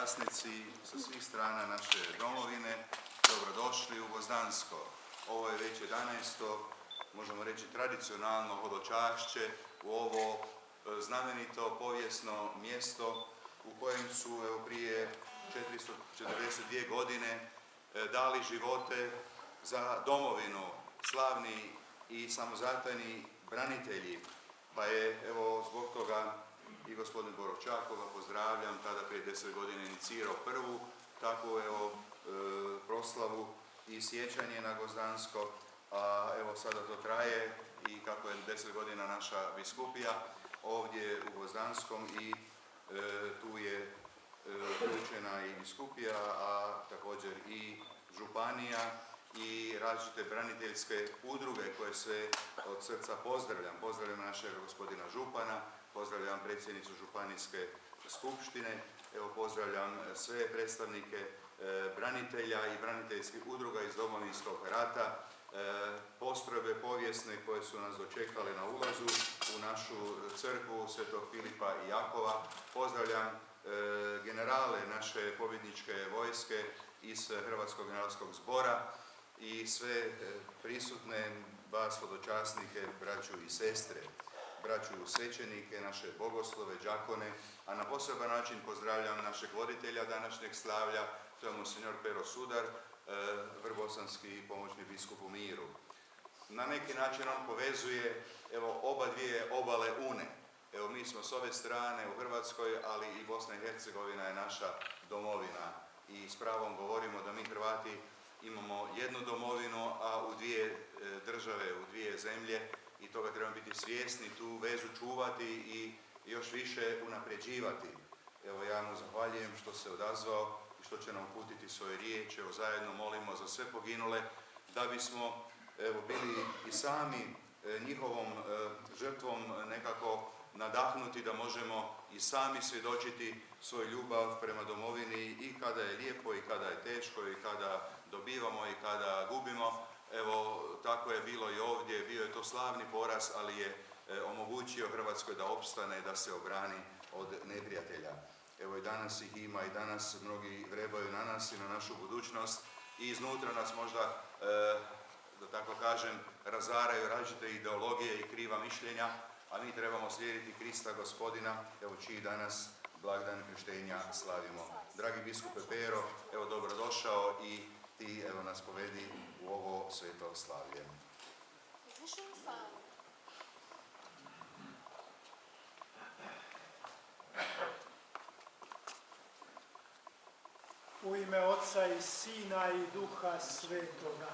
časnici sa svih strana naše domovine, dobrodošli u Gvozdansko. Ovo je već 11. možemo reći tradicionalno hodočašće u ovo znamenito povijesno mjesto u kojem su prije 442 godine dali živote za domovinu slavni i samozatajni branitelji. Pa je zbog toga i gospodin Boro Čakova, pozdravljam, tada prije 10 godina inicirao prvu takvu proslavu i sjećanje na Gvozdansko, a sada to traje i kako je 10 godina naša biskupija ovdje u Gvozdanskom i tu je uključena i biskupija, a također i županija i različite braniteljske udruge koje sve od srca pozdravljam. Pozdravljam našeg gospodina župana, pozdravljam predsjednicu županijske skupštine, pozdravljam sve predstavnike branitelja i braniteljskih udruga iz Domovinskog rata, postrojbe povijesne koje su nas dočekale na ulazu u našu crkvu Svetog Filipa i Jakova. Pozdravljam generale naše pobjedničke vojske iz Hrvatskog generalskog zbora i sve prisutne vas hodočasnike, braću i sestre, braću svećenike, naše bogoslove, đakone, a na poseban način pozdravljam našeg voditelja današnjeg slavlja, to je monsignor Pero Sudar, vrbosanski pomoćni biskup u Miru. Na neki način on povezuje oba dvije obale Une. Mi smo s ove strane u Hrvatskoj, ali i Bosna i Hercegovina je naša domovina i s pravom govorimo da mi Hrvati imamo jednu domovinu, a u dvije države, u dvije zemlje, i toga trebamo biti svjesni, tu vezu čuvati i još više unapređivati. Ja mu zahvaljujem što se odazvao i što će nam uputiti svoje riječi. Zajedno molimo za sve poginule, da bismo bili i sami njihovom žrtvom nekako nadahnuti, da možemo i sami svjedočiti svoju ljubav prema domovini i kada je lijepo i kada je teško i kada dobivamo i kada gubimo. Tako je bilo i ovdje, bio je to slavni poraz, ali je omogućio Hrvatskoj da opstane, da se obrani od neprijatelja. I danas ih ima i danas mnogi vrebaju na nas i na našu budućnost i iznutra nas možda, da tako kažem, razaraju različite ideologije i kriva mišljenja, a mi trebamo slijediti Krista Gospodina, čiji danas blagdan krštenja slavimo. Dragi biskupe Pero, dobrodošao i ti nas povedi u ovo sveto slavlje. U ime Oca i Sina i Duha Svetoga.